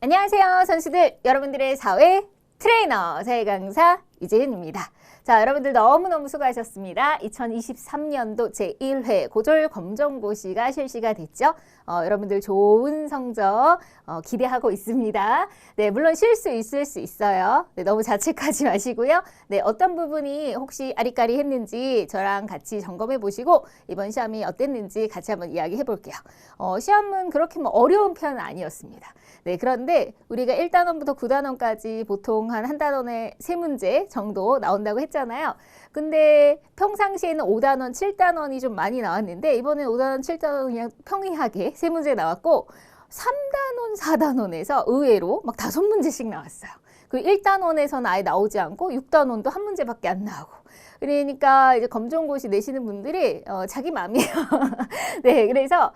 안녕하세요, 선수들. 여러분들의 사회 트레이너, 사회 강사 이재윤입니다. 자, 여러분들 너무너무 수고하셨습니다. 2023년도 제1회 고졸 검정고시가 실시가 됐죠. 여러분들 좋은 성적 기대하고 있습니다. 네, 물론 실수 있을 수 있어요. 네, 너무 자책하지 마시고요. 네, 어떤 부분이 혹시 아리까리 했는지 저랑 같이 점검해 보시고 이번 시험이 어땠는지 같이 한번 이야기해 볼게요. 시험은 그렇게 뭐 어려운 편은 아니었습니다. 네, 그런데 우리가 1단원부터 9단원까지 보통 한 단원에 3문제 정도 나온다고 했잖아요. 근데 평상시에는 5단원, 7단원이 좀 많이 나왔는데 이번엔 5단원, 7단원 그냥 평이하게 3문제 나왔고 3단원, 4단원에서 의외로 막 5문제씩 나왔어요. 그리고 1단원에서는 아예 나오지 않고 6단원도 1문제밖에 안 나오고. 그러니까 이제 검정고시 내시는 분들이 자기 마음이에요. 네, 그래서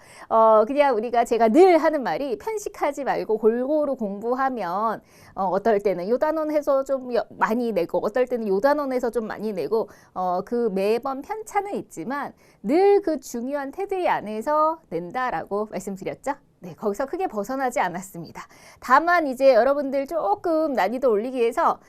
그냥 제가 늘 하는 말이 편식하지 말고 골고루 공부하면 어떨 때는 요 단원에서 좀 많이 내고 어떨 때는 요 단원에서 좀 많이 내고 그 매번 편차는 있지만 늘 그 중요한 테두리 안에서 낸다라고 말씀드렸죠. 네, 거기서 크게 벗어나지 않았습니다. 다만 이제 여러분들 조금 난이도 올리기 위해서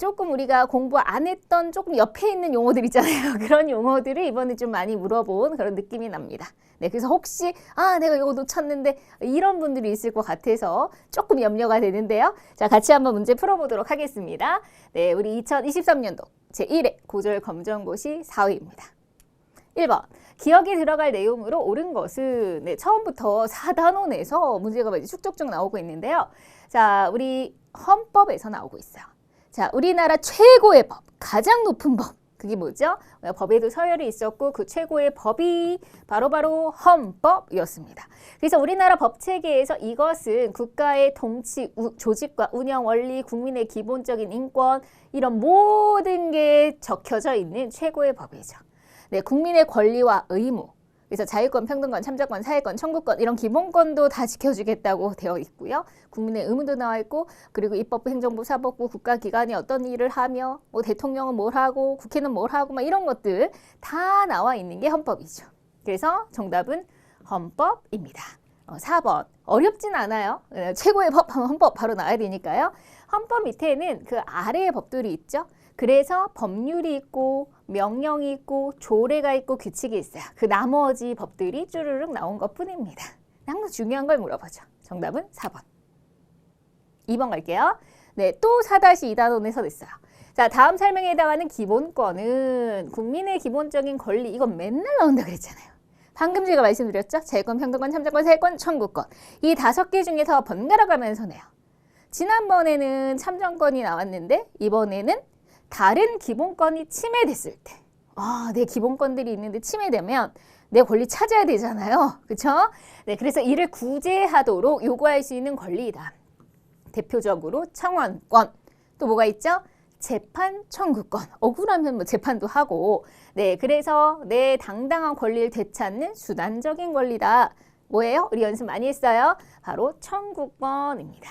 조금 우리가 공부 안 했던 조금 옆에 있는 용어들 있잖아요. 그런 용어들을 이번에 좀 많이 물어본 그런 느낌이 납니다. 네, 그래서 혹시 내가 이거 놓쳤는데 이런 분들이 있을 것 같아서 조금 염려가 되는데요. 자, 같이 한번 문제 풀어보도록 하겠습니다. 네, 우리 2023년도 제1회 고졸 검정고시 4위입니다. 1번. 기억에 들어갈 내용으로 옳은 것은 처음부터 4단원에서 문제가 쭉쭉쭉 나오고 있는데요. 자, 우리 헌법에서 나오고 있어요. 자, 우리나라 최고의 법, 가장 높은 법. 그게 뭐죠? 법에도 서열이 있었고 그 최고의 법이 바로 헌법이었습니다. 그래서 우리나라 법체계에서 이것은 국가의 통치, 조직과 운영 원리, 국민의 기본적인 인권 이런 모든 게 적혀져 있는 최고의 법이죠. 네, 국민의 권리와 의무, 그래서 자유권, 평등권, 참정권, 사회권, 청구권 이런 기본권도 다 지켜주겠다고 되어 있고요. 국민의 의무도 나와 있고 그리고 입법부, 행정부, 사법부, 국가기관이 어떤 일을 하며 뭐 대통령은 뭘 하고 국회는 뭘 하고 막 이런 것들 다 나와 있는 게 헌법이죠. 그래서 정답은 헌법입니다. 4번. 어렵진 않아요. 최고의 법 하면 헌법 바로 나와야 되니까요. 헌법 밑에는 그 아래의 법들이 있죠. 그래서 법률이 있고 명령이 있고 조례가 있고 규칙이 있어요. 그 나머지 법들이 쭈르륵 나온 것뿐입니다. 항상 중요한 걸 물어보죠. 정답은 4번. 2번 갈게요. 네, 또 4-2단원에서 냈어요. 자, 다음 설명에 해당하는 기본권은 국민의 기본적인 권리. 이건 맨날 나온다 그랬잖아요. 방금 제가 말씀드렸죠. 자유권, 평등권, 참정권, 사회권, 청구권. 이 5개 중에서 번갈아 가면서 내요. 지난번에는 참정권이 나왔는데 이번에는 다른 기본권이 침해됐을 때, 내 기본권들이 있는데 침해되면 내 권리 찾아야 되잖아요. 그렇죠? 네, 그래서 이를 구제하도록 요구할 수 있는 권리이다. 대표적으로 청원권, 또 뭐가 있죠? 재판 청구권, 억울하면 뭐 재판도 하고, 네, 그래서 내 당당한 권리를 되찾는 수단적인 권리다. 뭐예요? 우리 연습 많이 했어요. 바로 청구권입니다.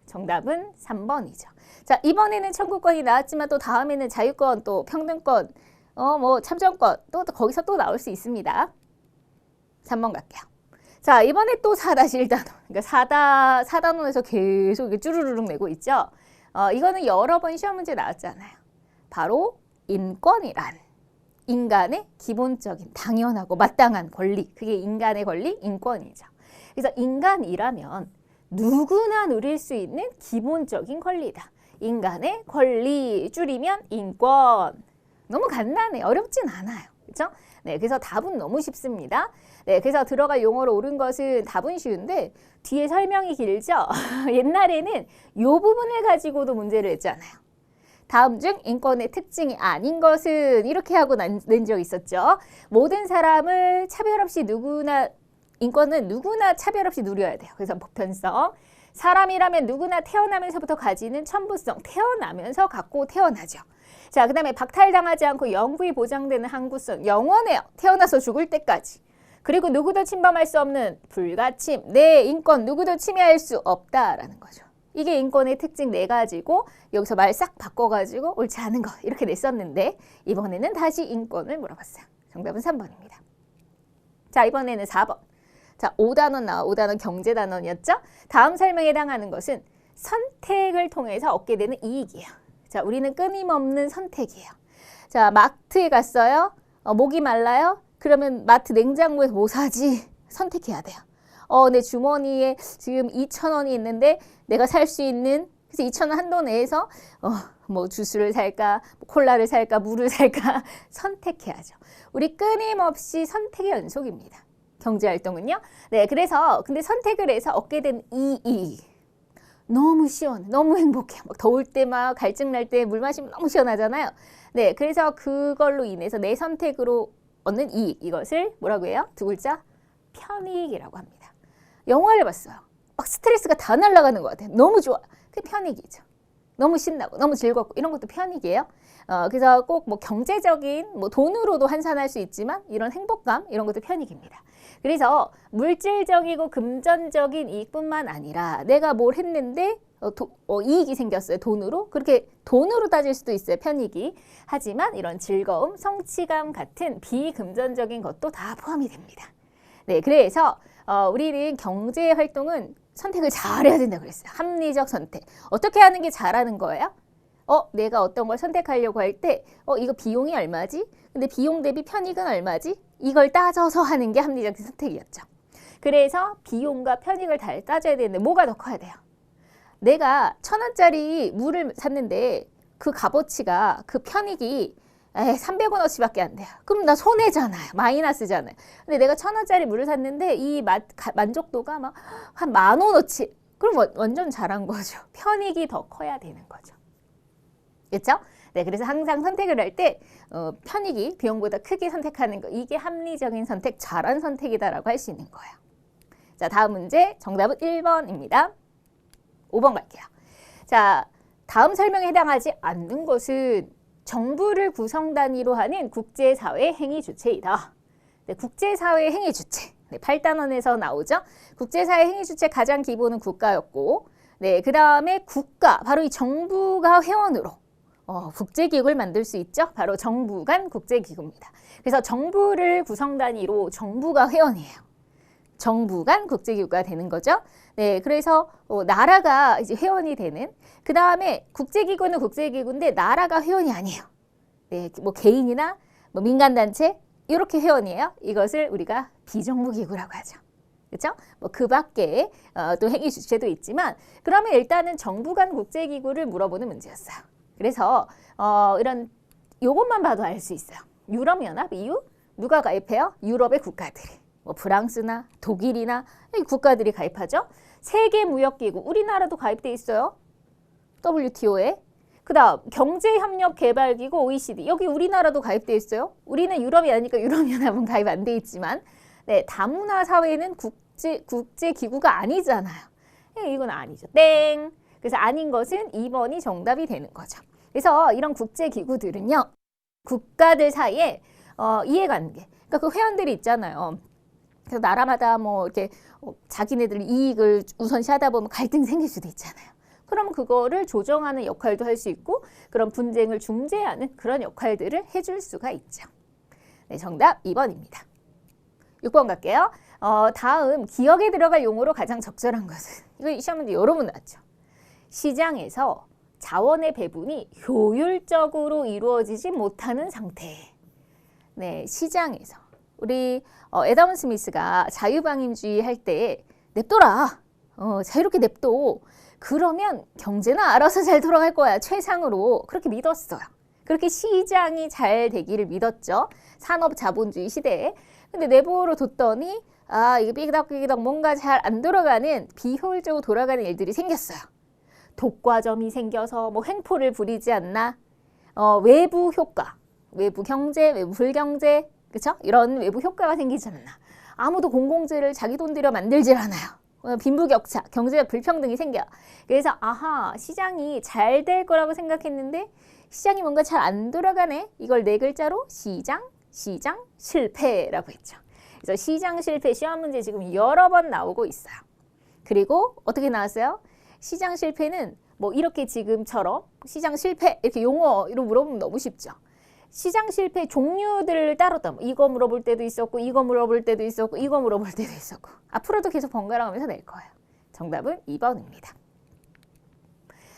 정답은 3번이죠. 자, 이번에는 청구권이 나왔지만 또 다음에는 자유권, 또 평등권, 뭐 참정권, 또 거기서 또 나올 수 있습니다. 3번 갈게요. 자, 이번에 또 4-1단원. 그러니까 4단원에서 계속 쭈루루룩 내고 있죠. 이거는 여러 번 시험 문제 나왔잖아요. 바로 인권이란 인간의 기본적인 당연하고 마땅한 권리. 그게 인간의 권리, 인권이죠. 그래서 인간이라면 누구나 누릴 수 있는 기본적인 권리다. 인간의 권리, 줄이면 인권. 너무 간단해. 어렵진 않아요. 그렇죠? 네, 그래서 답은 너무 쉽습니다. 네, 그래서 들어갈 용어로 옳은 것은 답은 쉬운데 뒤에 설명이 길죠? 옛날에는 이 부분을 가지고도 문제를 냈잖아요. 다음 중 인권의 특징이 아닌 것은 이렇게 하고 낸 적이 있었죠. 모든 사람을 차별 없이 인권은 누구나 차별 없이 누려야 돼요. 그래서 보편성. 사람이라면 누구나 태어나면서부터 가지는 천부성, 태어나면서 갖고 태어나죠. 자, 그 다음에 박탈당하지 않고 영구히 보장되는 항구성, 영원해요. 태어나서 죽을 때까지. 그리고 누구도 침범할 수 없는 불가침, 내 인권 누구도 침해할 수 없다라는 거죠. 이게 인권의 특징 4가지고 여기서 말 싹 바꿔가지고 옳지 않은 거 이렇게 냈었는데 이번에는 다시 인권을 물어봤어요. 정답은 3번입니다. 자, 이번에는 4번. 자, 5단원 나와. 5단원 경제단원이었죠? 다음 설명에 해당하는 것은 선택을 통해서 얻게 되는 이익이에요. 자, 우리는 끊임없는 선택이에요. 자, 마트에 갔어요. 목이 말라요. 그러면 마트 냉장고에서 뭐 사지? 선택해야 돼요. 내 주머니에 지금 2,000원이 있는데 내가 살 수 있는, 그래서 2,000원 한도 내에서 뭐 주스를 살까, 콜라를 살까, 물을 살까 선택해야죠. 우리 끊임없이 선택의 연속입니다. 경제활동은요. 네, 그래서 근데 선택을 해서 얻게 된 이익. 너무 시원해. 너무 행복해. 막 더울 때 막 갈증 날 때 물 마시면 너무 시원하잖아요. 네, 그래서 그걸로 인해서 내 선택으로 얻는 이익. 이것을 뭐라고 해요? 두 글자? 편익이라고 합니다. 영화를 봤어요. 막 스트레스가 다 날아가는 것 같아요. 너무 좋아. 그게 편익이죠. 너무 신나고 너무 즐겁고 이런 것도 편익이에요. 그래서 꼭 뭐 경제적인 뭐 돈으로도 환산할 수 있지만 이런 행복감 이런 것도 편익입니다. 그래서 물질적이고 금전적인 이익뿐만 아니라 내가 뭘 했는데 이익이 생겼어요. 돈으로. 그렇게 돈으로 따질 수도 있어요. 편익이. 하지만 이런 즐거움, 성취감 같은 비금전적인 것도 다 포함이 됩니다. 네, 그래서 우리는 경제 활동은 선택을 잘해야 된다고 그랬어요. 합리적 선택. 어떻게 하는 게 잘하는 거예요? 내가 어떤 걸 선택하려고 할 때 이거 비용이 얼마지? 근데 비용 대비 편익은 얼마지? 이걸 따져서 하는 게 합리적 선택이었죠. 그래서 비용과 편익을 다 따져야 되는데 뭐가 더 커야 돼요? 내가 1,000원짜리 물을 샀는데 그 값어치가, 그 편익이 300원어치밖에 안 돼요. 그럼 나 손해잖아요. 마이너스잖아요. 근데 내가 1,000원짜리 물을 샀는데 이 만족도가 막 한 10,000원어치. 그럼 완전 잘한 거죠. 편익이 더 커야 되는 거죠. 그렇죠? 네, 그래서 항상 선택을 할 때 편익이 비용보다 크게 선택하는 거. 이게 합리적인 선택, 잘한 선택이다라고 할 수 있는 거예요. 자, 다음 문제. 정답은 1번입니다. 5번 갈게요. 자, 다음 설명에 해당하지 않는 것은 정부를 구성 단위로 하는 국제사회 행위 주체이다. 네, 국제사회 행위 주체. 네, 8단원에서 나오죠. 국제사회 행위 주체 가장 기본은 국가였고, 네, 그 다음에 국가, 바로 이 정부가 회원으로 국제기구를 만들 수 있죠. 바로 정부 간 국제기구입니다. 그래서 정부를 구성 단위로 정부가 회원이에요. 정부 간 국제기구가 되는 거죠. 네, 그래서 나라가 이제 회원이 되는. 그 다음에 국제기구는 국제기구인데 나라가 회원이 아니에요. 네, 뭐 개인이나 뭐 민간단체 이렇게 회원이에요. 이것을 우리가 비정부기구라고 하죠. 그렇죠? 뭐 그 밖에 또 행위 주체도 있지만 그러면 일단은 정부 간 국제기구를 물어보는 문제였어요. 그래서 이런 요것만 봐도 알 수 있어요. 유럽연합 EU 누가 가입해요? 유럽의 국가들이. 뭐 프랑스나 독일이나 이 국가들이 가입하죠. 세계무역기구 우리나라도 가입돼 있어요. WTO에. 그다음 경제협력개발기구 OECD 여기 우리나라도 가입돼 있어요. 우리는 유럽이 아니니까 유럽연합은 가입 안 돼 있지만 네, 다문화 사회는 국제기구가 아니잖아요. 이건 아니죠. 땡. 그래서 아닌 것은 2번이 정답이 되는 거죠. 그래서 이런 국제기구들은요. 국가들 사이에 이해관계. 그러니까 그 회원들이 있잖아요. 그래서 나라마다 뭐 이렇게 자기네들 이익을 우선시하다 보면 갈등 생길 수도 있잖아요. 그럼 그거를 조정하는 역할도 할 수 있고 그런 분쟁을 중재하는 그런 역할들을 해줄 수가 있죠. 네, 정답 2번입니다. 6번 갈게요. 다음 기억에 들어갈 용어로 가장 적절한 것은 이거 시험 문제 여러 번 나왔죠. 시장에서 자원의 배분이 효율적으로 이루어지지 못하는 상태. 네, 시장에서 우리 애덤 스미스가 자유방임주의 할 때 냅둬라. 자유롭게 냅둬. 그러면 경제는 알아서 잘 돌아갈 거야. 최상으로 그렇게 믿었어요. 그렇게 시장이 잘 되기를 믿었죠. 산업자본주의 시대에. 근데 내버려 뒀더니 이게 삐그덕삐그덕 뭔가 잘 안 돌아가는 비효율적으로 돌아가는 일들이 생겼어요. 독과점이 생겨서 뭐 횡포를 부리지 않나. 외부 효과, 외부 경제, 외부 불경제, 그렇죠? 이런 외부 효과가 생기지 않나. 아무도 공공재를 자기 돈 들여 만들질 않아요. 빈부격차, 경제적 불평등이 생겨. 그래서 시장이 잘 될 거라고 생각했는데 시장이 뭔가 잘 안 돌아가네. 이걸 네 글자로 시장 실패라고 했죠. 그래서 시장 실패 시험 문제 지금 여러 번 나오고 있어요. 그리고 어떻게 나왔어요? 시장 실패는 뭐 이렇게 지금처럼 시장 실패 이렇게 용어로 물어보면 너무 쉽죠. 시장 실패 종류들을 따로 이거 물어볼 때도 있었고 이거 물어볼 때도 있었고 이거 물어볼 때도 있었고 앞으로도 계속 번갈아 가면서 낼 거예요. 정답은 2번입니다.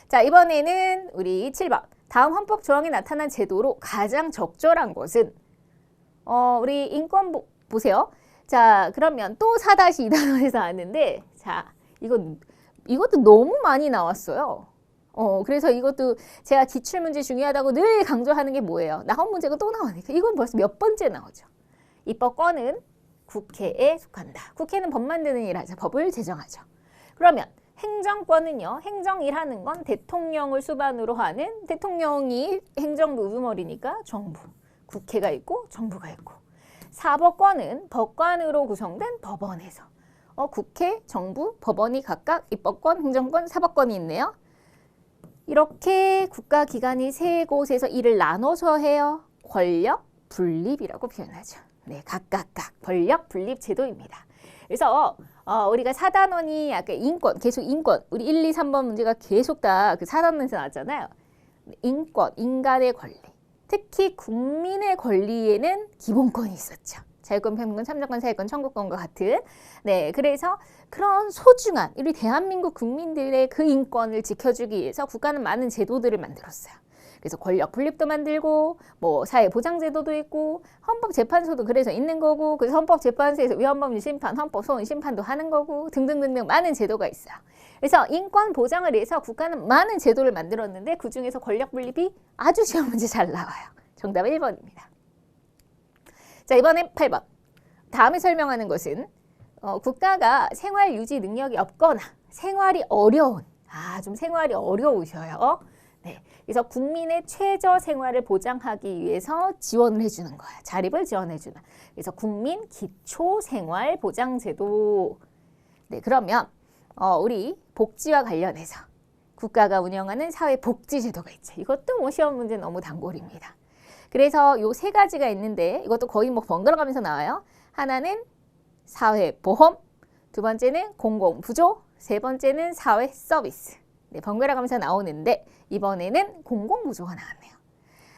자, 이번에는 우리 7번. 다음 헌법 조항에 나타난 제도로 가장 적절한 것은 우리 인권 보세요. 자, 그러면 또 4-2단원에서 왔는데 자, 이것도 너무 많이 나왔어요. 그래서 이것도 제가 기출문제 중요하다고 늘 강조하는 게 뭐예요? 나온 문제가 또 나오니까 이건 벌써 몇 번째 나오죠. 입법권은 국회에 속한다. 국회는 법 만드는 일 하죠. 법을 제정하죠. 그러면 행정권은요. 행정일하는 건 대통령을 수반으로 하는 대통령이 행정부 우두머리니까 정부. 국회가 있고 정부가 있고. 사법권은 법관으로 구성된 법원에서 국회, 정부, 법원이 각각 입법권, 행정권, 사법권이 있네요. 이렇게 국가기관이 세 곳에서 일을 나눠서 해요. 권력 분립이라고 표현하죠. 네, 각각 권력 분립 제도입니다. 그래서 우리가 4단원이 아까 인권, 계속 인권, 우리 1, 2, 3번 문제가 계속 다 그 4단원에서 나왔잖아요. 인권, 인간의 권리, 특히 국민의 권리에는 기본권이 있었죠. 자유권, 평등권, 참정권, 사회권, 청구권과 같은. 네, 그래서 그런 소중한 우리 대한민국 국민들의 그 인권을 지켜주기 위해서 국가는 많은 제도들을 만들었어요. 그래서 권력 분립도 만들고 뭐 사회보장제도도 있고 헌법재판소도 그래서 있는 거고 그래서 헌법재판소에서 위헌법률 심판, 헌법소원 심판도 하는 거고 등등등등 많은 제도가 있어요. 그래서 인권 보장을 위해서 국가는 많은 제도를 만들었는데 그중에서 권력 분립이 아주 시험 문제 잘 나와요. 정답은 1번입니다. 자, 이번엔 8번. 다음에 설명하는 것은 국가가 생활 유지 능력이 없거나 생활이 어려운 좀 생활이 어려우셔요. 네, 그래서 국민의 최저 생활을 보장하기 위해서 지원을 해주는 거야. 자립을 지원해주는. 그래서 국민 기초생활보장제도. 네, 그러면 우리 복지와 관련해서 국가가 운영하는 사회복지제도가 있죠. 이것도 뭐 시험 문제 너무 단골입니다. 그래서 요 세 가지가 있는데 이것도 거의 뭐 번갈아 가면서 나와요. 하나는 사회보험, 두 번째는 공공부조, 세 번째는 사회서비스. 네, 번갈아 가면서 나오는데 이번에는 공공부조가 나왔네요.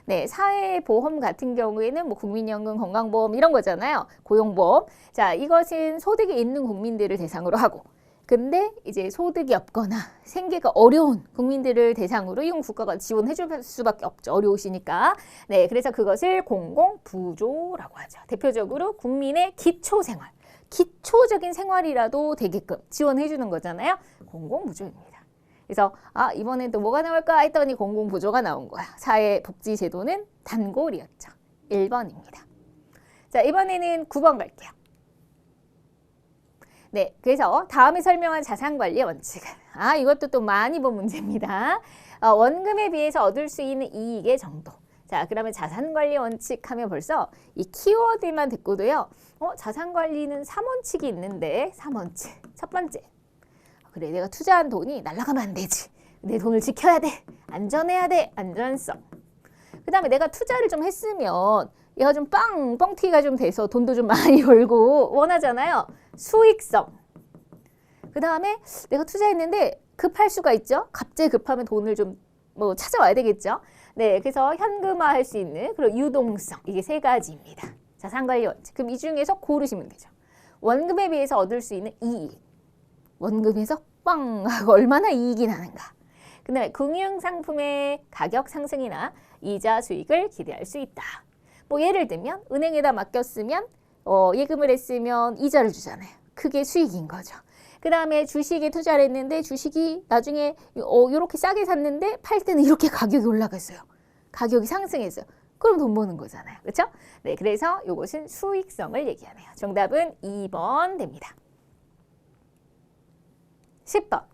네, 사회보험 같은 경우에는 뭐 국민연금, 건강보험 이런 거잖아요. 고용보험. 자, 이것은 소득이 있는 국민들을 대상으로 하고 근데 이제 소득이 없거나 생계가 어려운 국민들을 대상으로 이건 국가가 지원해 줄 수밖에 없죠. 어려우시니까. 네, 그래서 그것을 공공부조라고 하죠. 대표적으로 국민의 기초생활, 기초적인 생활이라도 되게끔 지원해 주는 거잖아요. 공공부조입니다. 그래서 이번엔 또 뭐가 나올까 했더니 공공부조가 나온 거야. 사회복지제도는 단골이었죠. 1번입니다. 자, 이번에는 9번 갈게요. 네, 그래서 다음에 설명한 자산관리의 원칙은 이것도 또 많이 본 문제입니다. 원금에 비해서 얻을 수 있는 이익의 정도. 자, 그러면 자산관리 원칙 하면 벌써 이 키워드만 듣고도요. 자산관리는 3원칙이 있는데 3원칙. 첫 번째. 그래, 내가 투자한 돈이 날아가면 안 되지. 내 돈을 지켜야 돼. 안전해야 돼. 안전성. 그 다음에 내가 투자를 좀 했으면 얘가 좀 뻥튀기가 좀 돼서 돈도 좀 많이 벌고 원하잖아요. 수익성. 그 다음에 내가 투자했는데 급할 수가 있죠. 갑자기 급하면 돈을 좀 뭐 찾아와야 되겠죠. 네, 그래서 현금화할 수 있는 그런 유동성. 이게 세 가지입니다. 자산관리 원칙. 그럼 이 중에서 고르시면 되죠. 원금에 비해서 얻을 수 있는 이익. 원금에서 빵 하고 얼마나 이익이 나는가. 그 다음에 금융상품의 가격 상승이나 이자 수익을 기대할 수 있다. 뭐 예를 들면 은행에다 맡겼으면 예금을 했으면 이자를 주잖아요. 그게 수익인 거죠. 그 다음에 주식에 투자를 했는데 주식이 나중에 이렇게 싸게 샀는데 팔 때는 이렇게 가격이 올라갔어요. 가격이 상승했어요. 그럼 돈 버는 거잖아요. 그렇죠? 네, 그래서 이것은 수익성을 얘기하네요. 정답은 2번 됩니다. 10번.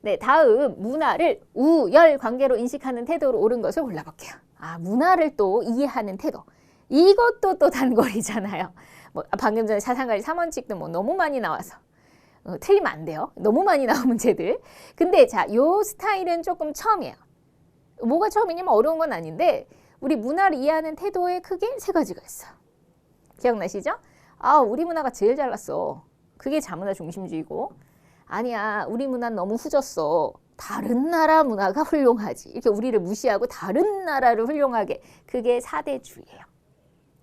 네, 다음 문화를 우열 관계로 인식하는 태도로 옳은 것을 골라볼게요. 문화를 또 이해하는 태도. 이것도 또 단골이잖아요. 뭐 방금 전에 자산관리 3원칙도 뭐 너무 많이 나와서 틀리면 안 돼요. 너무 많이 나온 문제들. 근데 자, 요 스타일은 조금 처음이에요. 뭐가 처음이냐면 어려운 건 아닌데 우리 문화를 이해하는 태도에 크게 세 가지가 있어요. 기억나시죠? 우리 문화가 제일 잘났어. 그게 자문화 중심주의고 아니야, 우리 문화는 너무 후졌어. 다른 나라 문화가 훌륭하지. 이렇게 우리를 무시하고 다른 나라를 훌륭하게. 그게 사대주의예요.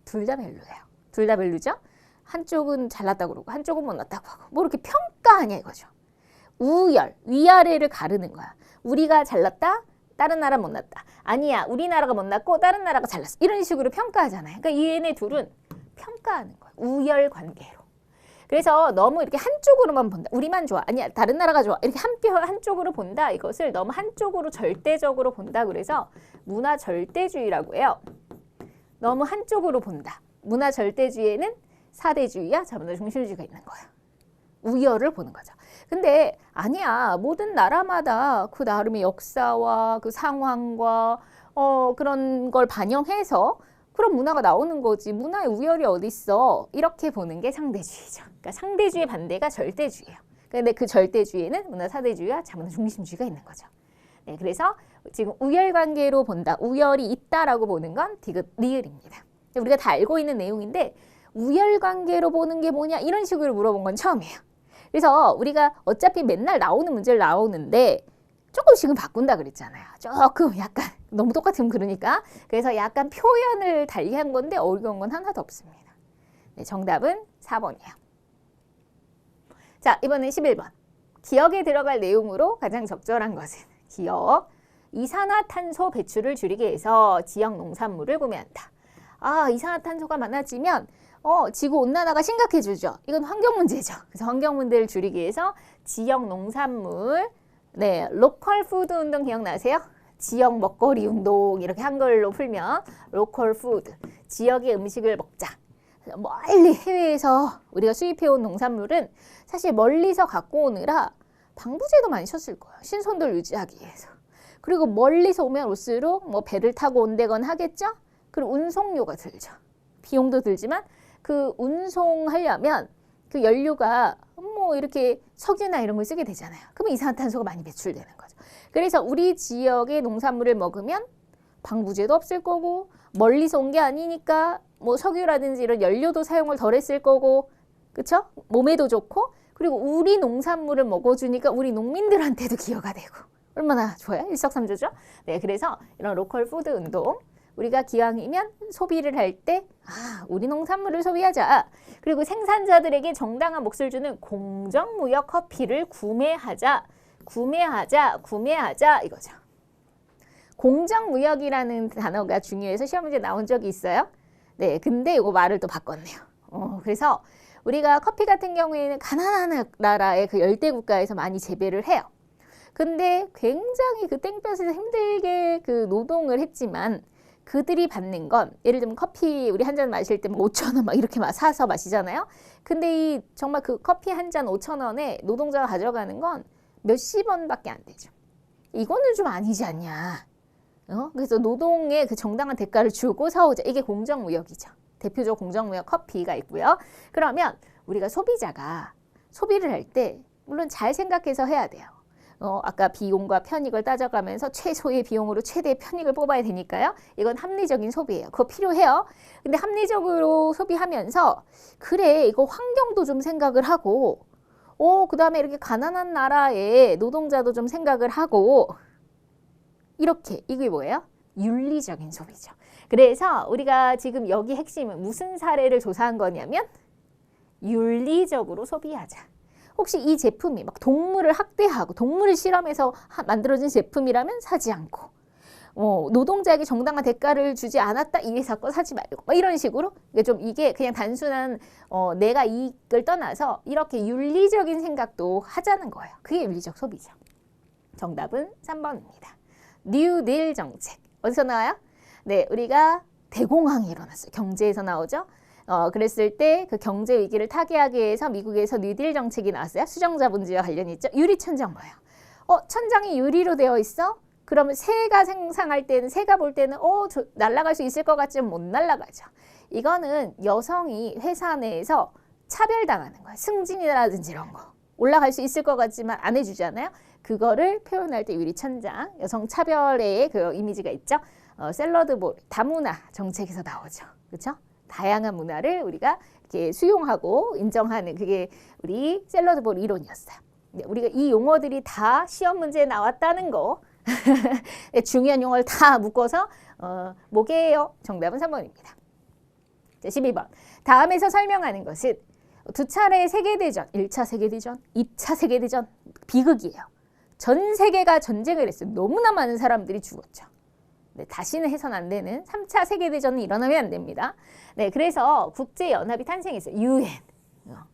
둘 다 별로예요. 둘 다 별로죠? 한쪽은 잘났다고 그러고 한쪽은 못났다고 하고 뭐 이렇게 평가하냐 이거죠. 우열, 위아래를 가르는 거야. 우리가 잘났다? 다른 나라 못났다. 아니야, 우리나라가 못났고 다른 나라가 잘났어. 이런 식으로 평가하잖아요. 그러니까 얘네 둘은 평가하는 거예요. 우열 관계로. 그래서 너무 이렇게 한쪽으로만 본다. 우리만 좋아. 아니야, 다른 나라가 좋아. 이렇게 한쪽으로 본다. 이것을 너무 한쪽으로 절대적으로 본다. 그래서 문화 절대주의라고 해요. 너무 한쪽으로 본다. 문화 절대주의에는 사대주의야 자본주의 중심주의가 있는 거예요. 우열을 보는 거죠. 근데 아니야, 모든 나라마다 그 나름의 역사와 그 상황과 그런 걸 반영해서 그런 문화가 나오는 거지. 문화의 우열이 어디 있어? 이렇게 보는 게 상대주의죠. 그러니까 상대주의 반대가 절대주의예요. 근데 그 절대주의에는 문화 사대주의와 자본주의 중심주의가 있는 거죠. 네, 그래서 지금 우열 관계로 본다. 우열이 있다라고 보는 건 디귿, 리을입니다. 우리가 다 알고 있는 내용인데 우열 관계로 보는 게 뭐냐? 이런 식으로 물어본 건 처음이에요. 그래서 우리가 어차피 맨날 나오는 문제를 나오는데 조금씩은 바꾼다 그랬잖아요. 조금 약간 너무 똑같으면 그러니까. 그래서 약간 표현을 달리한 건데 어려운 건 하나도 없습니다. 네, 정답은 4번이에요. 자, 이번엔 11번. 기억에 들어갈 내용으로 가장 적절한 것은 기억. 이산화탄소 배출을 줄이기 위해서 지역 농산물을 구매한다. 아, 이산화탄소가 많아지면 지구온난화가 심각해지죠. 이건 환경 문제죠. 그래서 환경 문제를 줄이기 위해서 지역 농산물, 네, 로컬 푸드 운동 기억나세요? 지역 먹거리 운동 이렇게 한글로 풀면 로컬 푸드, 지역의 음식을 먹자. 멀리 해외에서 우리가 수입해온 농산물은 사실 멀리서 갖고 오느라 방부제도 많이 썼을 거예요. 신선도를 유지하기 위해서. 그리고 멀리서 오면 올수록 뭐 배를 타고 온다건 하겠죠? 그리고 운송료가 들죠. 비용도 들지만 그 운송하려면 그 연료가 뭐 이렇게 석유나 이런 걸 쓰게 되잖아요. 그러면 이산화탄소가 많이 배출되는 거죠. 그래서 우리 지역의 농산물을 먹으면 방부제도 없을 거고 멀리서 온 게 아니니까 뭐 석유라든지 이런 연료도 사용을 덜 했을 거고 그쵸? 몸에도 좋고 그리고 우리 농산물을 먹어주니까 우리 농민들한테도 기여가 되고 얼마나 좋아요? 일석삼조죠? 네, 그래서 이런 로컬 푸드 운동 우리가 기왕이면 소비를 할 때 우리 농산물을 소비하자. 그리고 생산자들에게 정당한 몫을 주는 공정무역 커피를 구매하자 이거죠. 공정무역이라는 단어가 중요해서 시험 문제 나온 적이 있어요. 네, 근데 이거 말을 또 바꿨네요. 그래서 우리가 커피 같은 경우에는 가난한 나라의 그 열대 국가에서 많이 재배를 해요. 근데 굉장히 그 땡볕에서 힘들게 그 노동을 했지만 그들이 받는 건 예를 들면 커피 우리 한 잔 마실 때 5,000원 막 이렇게 막 사서 마시잖아요. 근데 이 정말 그 커피 한 잔 5,000원에 노동자가 가져가는 건 몇십 원밖에 안 되죠. 이거는 좀 아니지 않냐. 그래서 노동의 그 정당한 대가를 주고 사오자. 이게 공정무역이죠. 대표적 공정무역 커피가 있고요. 그러면 우리가 소비자가 소비를 할 때 물론 잘 생각해서 해야 돼요. 아까 비용과 편익을 따져가면서 최소의 비용으로 최대의 편익을 뽑아야 되니까요. 이건 합리적인 소비예요. 그거 필요해요. 근데 합리적으로 소비하면서 그래 이거 환경도 좀 생각을 하고 그 다음에 이렇게 가난한 나라의 노동자도 좀 생각을 하고 이렇게 이게 뭐예요? 윤리적인 소비죠. 그래서 우리가 지금 여기 핵심은 무슨 사례를 조사한 거냐면 윤리적으로 소비하자. 혹시 이 제품이 막 동물을 학대하고 동물을 실험해서 만들어진 제품이라면 사지 않고 노동자에게 정당한 대가를 주지 않았다 이 회사 거 사지 말고 막 이런 식으로 이게 그냥 단순한 내가 이익을 떠나서 이렇게 윤리적인 생각도 하자는 거예요. 그게 윤리적 소비죠. 정답은 3번입니다. 뉴딜 정책 어디서 나와요? 네, 우리가 대공황이 일어났어요. 경제에서 나오죠. 그랬을 때 그 경제 위기를 타개하기 위해서 미국에서 뉴딜 정책이 나왔어요. 수정자본주의와 관련이 있죠. 유리천장 뭐예요? 천장이 유리로 되어 있어? 그러면 새가 생산할 때는 새가 볼 때는 날아갈 수 있을 것 같지만 못 날아가죠. 이거는 여성이 회사 내에서 차별당하는 거예요. 승진이라든지 이런 거. 올라갈 수 있을 것 같지만 안 해주잖아요. 그거를 표현할 때 유리천장, 여성 차별의 그 이미지가 있죠. 샐러드볼, 다문화 정책에서 나오죠. 그렇죠? 다양한 문화를 우리가 이렇게 수용하고 인정하는 그게 우리 샐러드볼 이론이었어요. 우리가 이 용어들이 다 시험 문제에 나왔다는 거 중요한 용어를 다 묶어서 뭐게요? 정답은 3번입니다. 자, 12번. 다음에서 설명하는 것은 두 차례의 세계대전, 1차 세계대전, 2차 세계대전 비극이에요. 전 세계가 전쟁을 했어요. 너무나 많은 사람들이 죽었죠. 네, 다시는 해서는 안 되는 3차 세계대전이 일어나면 안 됩니다. 네, 그래서 국제연합이 탄생했어요. UN.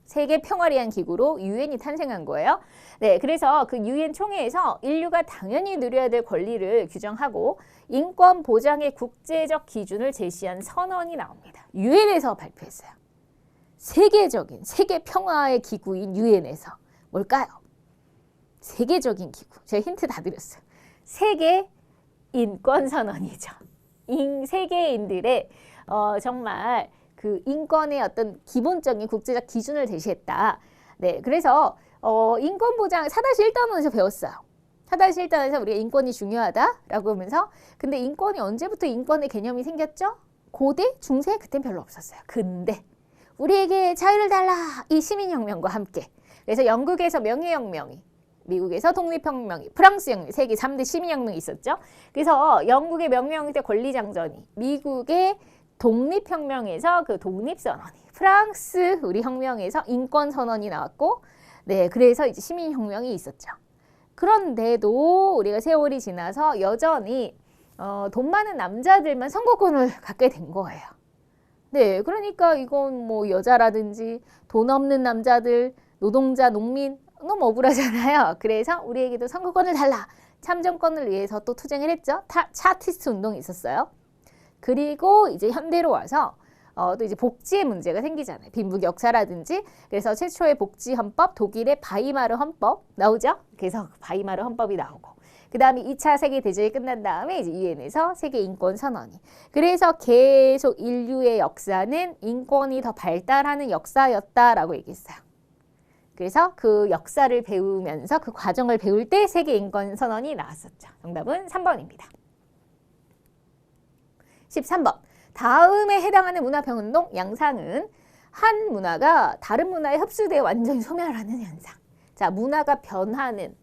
세계 평화를 위한 기구로 UN이 탄생한 거예요. 네, 그래서 그 UN 총회에서 인류가 당연히 누려야 될 권리를 규정하고 인권 보장의 국제적 기준을 제시한 선언이 나옵니다. UN에서 발표했어요. 세계적인 세계 평화의 기구인 UN에서 뭘까요? 세계적인 기구. 제가 힌트 다 드렸어요. 세계 인권 선언이죠. 세계인들의 정말 그 인권의 어떤 기본적인 국제적 기준을 제시했다. 네, 그래서 인권 보장 4-1단원에서 배웠어요. 4-1단원에서 우리가 인권이 중요하다라고 하면서 근데 인권이 언제부터 인권의 개념이 생겼죠? 고대, 중세 그땐 별로 없었어요. 근데 우리에게 자유를 달라 이 시민혁명과 함께 그래서 영국에서 명예혁명이 미국에서 독립혁명이 프랑스 혁명 세계 3대 시민혁명이 있었죠. 그래서 영국의 명예혁명 때 권리장전이 미국의 독립혁명에서 그 독립선언이 프랑스 우리 혁명에서 인권선언이 나왔고 네 그래서 이제 시민혁명이 있었죠. 그런데도 우리가 세월이 지나서 여전히 돈 많은 남자들만 선거권을 갖게 된 거예요. 네, 그러니까 이건 뭐 여자라든지 돈 없는 남자들, 노동자, 농민 너무 억울하잖아요. 그래서 우리에게도 선거권을 달라. 참정권을 위해서 또 투쟁을 했죠. 차티스트 운동이 있었어요. 그리고 이제 현대로 와서 또 이제 복지의 문제가 생기잖아요. 빈부격 역사라든지. 그래서 최초의 복지 헌법, 독일의 바이마르 헌법 나오죠. 그래서 바이마르 헌법이 나오고. 그 다음에 2차 세계대전이 끝난 다음에 이제 유엔에서 세계 인권 선언이. 그래서 계속 인류의 역사는 인권이 더 발달하는 역사였다라고 얘기했어요. 그래서 그 역사를 배우면서 그 과정을 배울 때 세계 인권 선언이 나왔었죠. 정답은 3번입니다. 13번. 다음에 해당하는 문화평운동 양상은 한 문화가 다른 문화에 흡수되어 완전히 소멸하는 현상. 자, 문화가 변하는.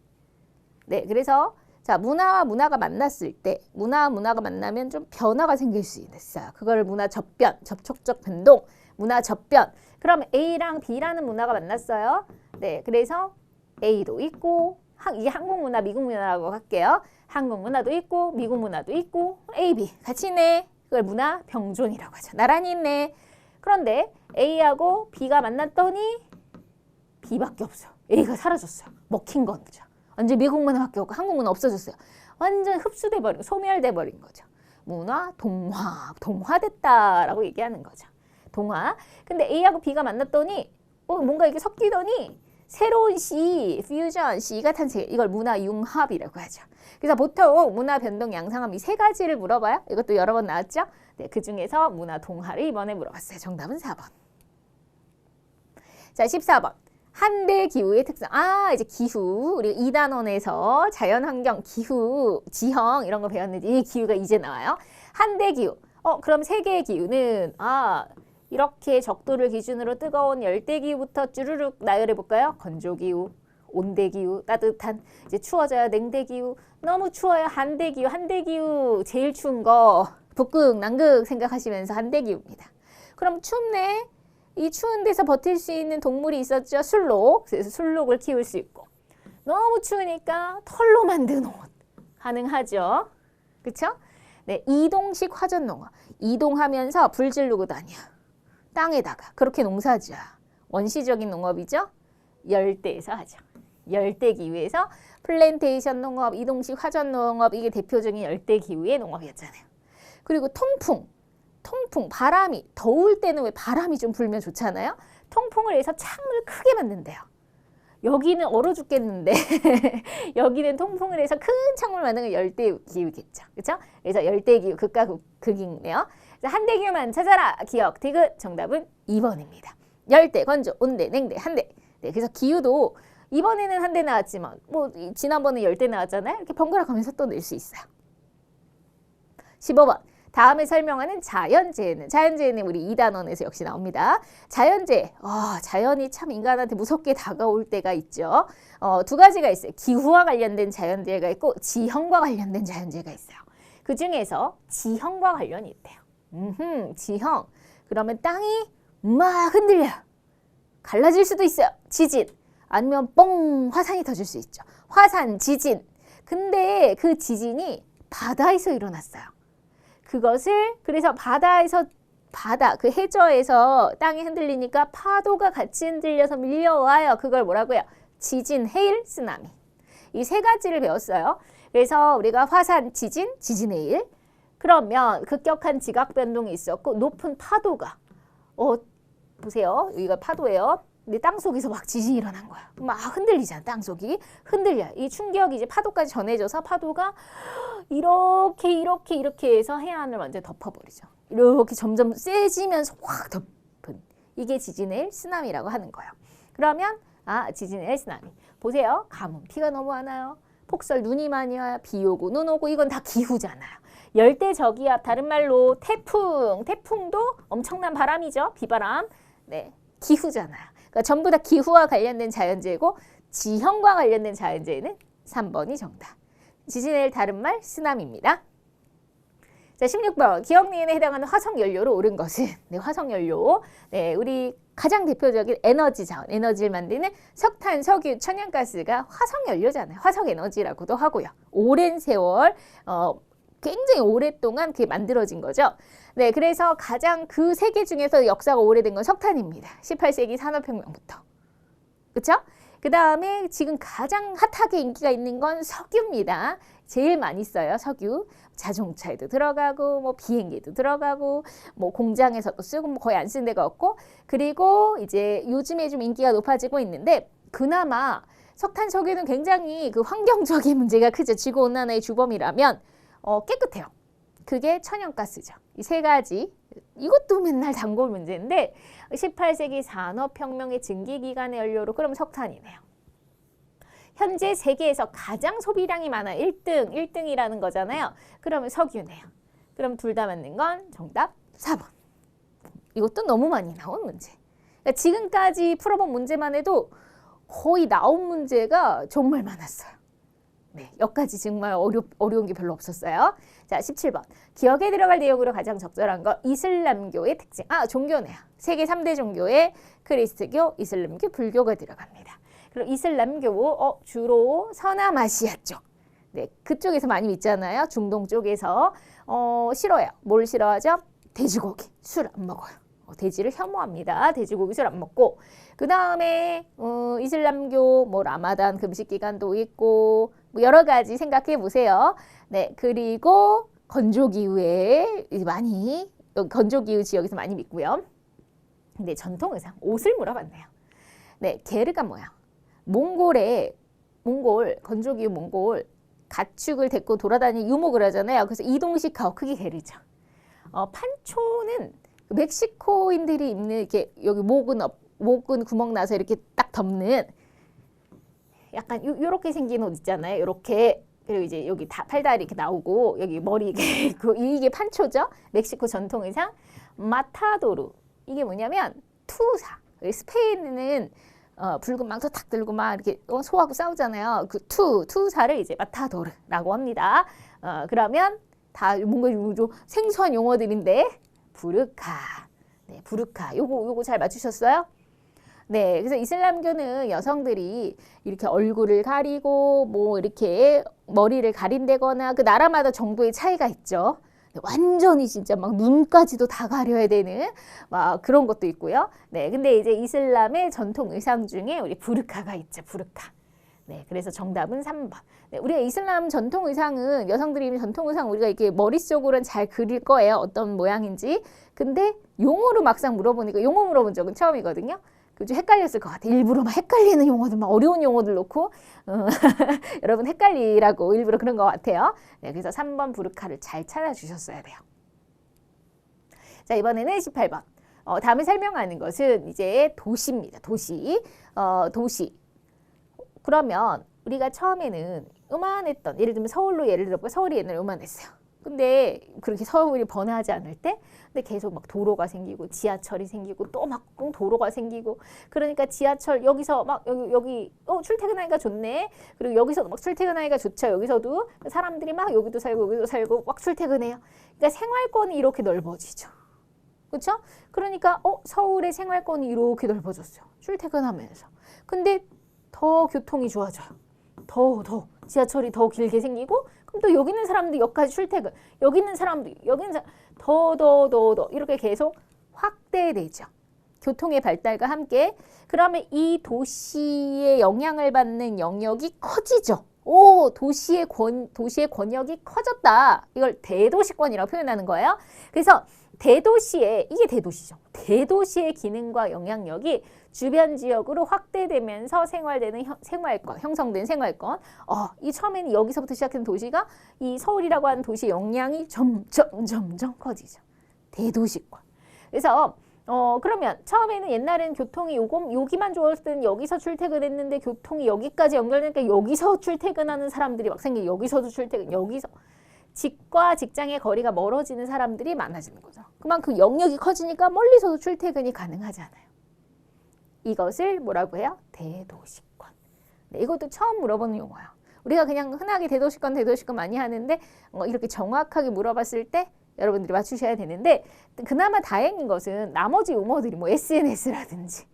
네, 그래서 자, 문화와 문화가 만났을 때 문화와 문화가 만나면 좀 변화가 생길 수 있어요. 그걸 문화 접변, 접촉적 변동, 문화 접변. 그럼 A랑 B라는 문화가 만났어요. 네, 그래서 A도 있고 이게 한국 문화, 미국 문화라고 할게요. 한국 문화도 있고 미국 문화도 있고 A, B 같이 있네. 그걸 문화 병존이라고 하죠. 나란히 있네. 그런데 A하고 B가 만났더니 B밖에 없어요. A가 사라졌어요. 먹힌 거죠. 완전 미국 문화밖에 없고 한국 문화 없어졌어요. 완전 흡수돼 버리고 소멸돼 버린 거죠. 문화 동화됐다라고 얘기하는 거죠. 동화. 근데 A하고 B가 만났더니 뭔가 이게 섞이더니 새로운 C, 퓨전, C가 탄생. 이걸 문화 융합이라고 하죠. 그래서 보통 문화 변동 양상함 이 세 가지를 물어봐요. 이것도 여러 번 나왔죠. 네, 그 중에서 문화 동화를 이번에 물어봤어요. 정답은 4번. 자, 14번. 한대 기후의 특성. 이제 기후. 우리 2단원에서 자연환경, 기후, 지형 이런 거 배웠는데 이 기후가 이제 나와요. 한대 기후. 그럼 세계의 기후는 이렇게 적도를 기준으로 뜨거운 열대기후부터 쭈르륵 나열해볼까요? 건조기후, 온대기후, 따뜻한, 이제 추워져야 냉대기후, 너무 추워요. 한대기후, 한대기후 제일 추운 거 북극, 남극 생각하시면서 한대기후입니다. 그럼 춥네? 이 추운 데서 버틸 수 있는 동물이 있었죠? 술록. 그래서 술록을 키울 수 있고. 너무 추우니까 털로 만든 옷. 가능하죠? 그쵸? 네, 이동식 화전농업. 이동하면서 불 지르고 다녀. 땅에다가 그렇게 농사지어. 원시적인 농업이죠. 열대에서 하죠. 열대기후에서 플랜테이션 농업, 이동식 화전 농업 이게 대표적인 열대기후의 농업이었잖아요. 그리고 통풍, 바람이 더울 때는 왜 바람이 좀 불면 좋잖아요. 통풍을 해서 창문을 크게 만든대요. 여기는 얼어 죽겠는데 여기는 통풍을 해서 큰 창문을 만드는 건 열대기후겠죠. 그렇죠? 그래서 열대기후 극과 극이네요. 한대기후만 찾아라. 기억, 디귿. 정답은 2번입니다. 열대, 건조, 온대, 냉대, 한대. 네, 그래서 기후도 이번에는 한대 나왔지만 뭐 지난번에 열대 나왔잖아요. 이렇게 번갈아 가면서 또 낼 수 있어요. 15번. 다음에 설명하는 자연재해는 자연재해는 우리 2단원에서 역시 나옵니다. 자연재해. 자연이 참 인간한테 무섭게 다가올 때가 있죠. 두 가지가 있어요. 기후와 관련된 자연재해가 있고 지형과 관련된 자연재해가 있어요. 그 중에서 지형과 관련이 있대요. 지형. 그러면 땅이 막 흔들려요. 갈라질 수도 있어요. 지진. 아니면 뻥 화산이 터질 수 있죠. 화산 지진. 근데 그 지진이 바다에서 일어났어요. 그것을 그래서 바다 그 해저에서 땅이 흔들리니까 파도가 같이 흔들려서 밀려와요. 그걸 뭐라고요? 지진, 해일, 쓰나미. 이 세 가지를 배웠어요. 그래서 우리가 화산, 지진, 지진, 해일. 그러면 급격한 지각 변동이 있었고 높은 파도가 보세요. 여기가 파도예요. 근데 땅속에서 막 지진이 일어난 거야. 막 흔들리잖아. 땅속이 흔들려요. 이 충격이 이제 파도까지 전해져서 파도가 이렇게 해서 해안을 완전히 덮어버리죠. 이렇게 점점 세지면서 확 덮은 이게 지진의 쓰나미라고 하는 거예요. 그러면 지진의 쓰나미. 보세요. 가뭄, 비가 너무 많아요. 폭설, 눈이 많이 와요. 비 오고 눈 오고 이건 다 기후잖아요. 열대저기압, 다른 말로 태풍, 태풍도 엄청난 바람이죠. 비바람. 네, 기후잖아요. 그러니까 전부 다 기후와 관련된 자연재해고 지형과 관련된 자연재해는 3번이 정답. 지진의 다른 말 쓰나미입니다. 자, 16번. 기억니은에 해당하는 화석연료로 옳은 것은 화석연료. 네, 우리 가장 대표적인 에너지 자원, 에너지를 만드는 석탄, 석유, 천연가스가 화석연료잖아요. 화석에너지라고도 하고요. 오랜 세월, 굉장히 오랫동안 그게 만들어진 거죠. 네, 그래서 가장 그 세 개 중에서 역사가 오래된 건 석탄입니다. 18세기 산업혁명부터. 그렇죠? 그 다음에 지금 가장 핫하게 인기가 있는 건 석유입니다. 제일 많이 써요, 석유. 자동차에도 들어가고, 뭐 비행기에도 들어가고, 뭐 공장에서도 쓰고, 뭐 거의 안 쓰는 데가 없고, 그리고 이제 요즘에 좀 인기가 높아지고 있는데, 그나마 석탄, 석유는 굉장히 그 환경적인 문제가 크죠. 지구온난화의 주범이라면, 깨끗해요. 그게 천연가스죠. 이 세 가지. 이것도 맨날 단골 문제인데 18세기 산업혁명의 증기기관의 연료로 그럼 석탄이네요. 현재 세계에서 가장 소비량이 많아 1등이라는 거잖아요. 그러면 석유네요. 그럼 둘 다 맞는 건 정답 4번. 이것도 너무 많이 나온 문제. 그러니까 지금까지 풀어본 문제만 해도 거의 나온 문제가 정말 많았어요. 네, 여기까지 정말 어려운 게 별로 없었어요. 자, 17번. 기억에 들어갈 내용으로 가장 적절한 거 이슬람교의 특징. 종교네요. 세계 3대 종교에 그리스교, 이슬람교, 불교가 들어갑니다. 그럼 이슬람교 주로 서남아시아 쪽. 네, 그쪽에서 많이 믿잖아요. 중동 쪽에서 싫어요. 뭘 싫어하죠? 돼지고기, 술 안 먹어요. 돼지를 혐오합니다. 돼지고기, 술 안 먹고. 그 다음에 이슬람교 뭐 라마단 금식 기간도 있고 뭐 여러 가지 생각해 보세요. 네, 그리고 건조기후에 많이 건조기후 지역에서 많이 믿고요. 근데 전통 의상, 옷을 물어봤네요. 네, 게르가 뭐야? 몽골 건조기후 몽골 가축을 데리고 돌아다니는 유목을 하잖아요. 그래서 이동식 그게 게르죠. 판초는 멕시코인들이 입는 이렇게 여기 목은 구멍 나서 이렇게 딱 덮는 약간 요렇게 생긴 옷 있잖아요. 요렇게. 그리고 이제 여기 팔다리 이렇게 나오고 여기 머리 이게 판초죠. 멕시코 전통 의상. 마타도르. 이게 뭐냐면 투사. 스페인은 붉은 망토 탁 들고 막 이렇게 소하고 싸우잖아요. 그 투사를 이제 마타도르라고 합니다. 그러면 다 뭔가 생소한 용어들인데 부르카. 네, 부르카. 요거 잘 맞추셨어요? 네, 그래서 이슬람교는 여성들이 이렇게 얼굴을 가리고 뭐 이렇게 머리를 가린다거나 그 나라마다 정도의 차이가 있죠. 완전히 진짜 막 눈까지도 다 가려야 되는 막 그런 것도 있고요. 네, 근데 이제 이슬람의 전통 의상 중에 우리 부르카가 있죠. 부르카. 네, 그래서 정답은 3번. 네, 우리가 이슬람 전통 의상은 여성들이 입는 전통 의상 우리가 이렇게 머릿속으로는 잘 그릴 거예요. 어떤 모양인지. 근데 용어로 막상 물어보니까 용어 물어본 적은 처음이거든요. 좀 헷갈렸을 것 같아요. 일부러 막 헷갈리는 용어들, 막 어려운 용어들 놓고 여러분 헷갈리라고 일부러 그런 것 같아요. 네, 그래서 3번 부르카를 잘 찾아주셨어야 돼요. 자, 이번에는 18번. 다음에 설명하는 것은 이제 도시입니다. 도시. 그러면 우리가 처음에는 요만했던, 예를 들면 서울로 예를 들어서 서울이 옛날에 요만했어요. 근데 그렇게 서울이 번화하지 않을 때 근데 계속 막 도로가 생기고 지하철이 생기고 또 막 도로가 생기고 그러니까 지하철 여기서 막 여기 출퇴근하기가 좋네. 그리고 여기서도 막 출퇴근하기가 좋죠. 여기서도 사람들이 막 여기도 살고 막 출퇴근해요. 그러니까 생활권이 이렇게 넓어지죠. 그렇죠? 그러니까 서울의 생활권이 이렇게 넓어졌어요. 출퇴근하면서. 근데 더 교통이 좋아져요. 더 지하철이 더 길게 생기고 그럼 또 여기 있는 사람도 역까지 출퇴근, 여기 있는 사람도 여기 있는 사람 더 이렇게 계속 확대되죠. 교통의 발달과 함께. 그러면 이 도시의 영향을 받는 영역이 커지죠. 오, 도시의 권역이 커졌다. 이걸 대도시권이라고 표현하는 거예요. 그래서 이게 대도시죠. 대도시의 기능과 영향력이 주변 지역으로 확대되면서 형성된 생활권. 이 처음에는 여기서부터 시작한 도시가 이 서울이라고 하는 도시의 영향이 점점 커지죠. 대도시권. 그래서 그러면 처음에는 옛날에는 교통이 여기만 좋았을 때는 여기서 출퇴근했는데 교통이 여기까지 연결되니까 여기서 출퇴근하는 사람들이 막 생기고 여기서도 출퇴근, 여기서 집과 직장의 거리가 멀어지는 사람들이 많아지는 거죠. 그만큼 영역이 커지니까 멀리서도 출퇴근이 가능하잖아요. 이것을 뭐라고 해요? 대도시권. 네, 이것도 처음 물어보는 용어예요. 우리가 그냥 흔하게 대도시권 많이 하는데 이렇게 정확하게 물어봤을 때 여러분들이 맞추셔야 되는데 그나마 다행인 것은 나머지 용어들이 뭐 SNS라든지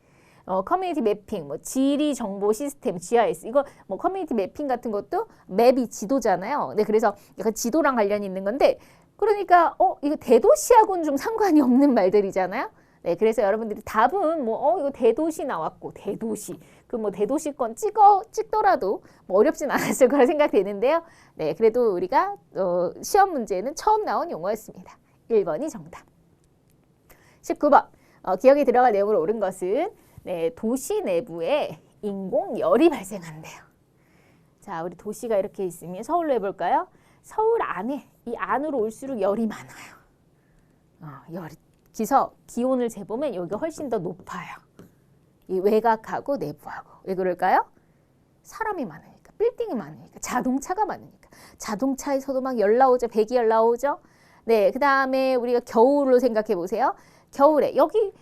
커뮤니티 매핑, 뭐 지리 정보 시스템, GIS 이거 뭐 커뮤니티 매핑 같은 것도 맵이 지도잖아요. 네, 그래서 약간 지도랑 관련이 있는 건데 그러니까 이거 대도시하고는 좀 상관이 없는 말들이잖아요. 네, 그래서 여러분들이 답은 뭐 이거 대도시 나왔고 대도시 그 뭐 대도시권 찍더라도 뭐 어렵진 않았을 거라 생각되는데요. 네, 그래도 우리가 시험 문제는 처음 나온 용어였습니다. 1번이 정답. 19번 기억에 들어갈 내용으로 옳은 것은 네, 도시 내부에 인공열이 발생한대요. 자, 우리 도시가 이렇게 있으면 서울로 해볼까요? 서울 안에 이 안으로 올수록 열이 많아요. 그래서 기온을 재보면 여기가 훨씬 더 높아요. 이 외곽하고 내부하고. 왜 그럴까요? 사람이 많으니까, 빌딩이 많으니까, 자동차가 많으니까. 자동차에서도 막 열 나오죠. 배기 열 나오죠. 네, 그 다음에 우리가 겨울로 생각해 보세요. 겨울에 여기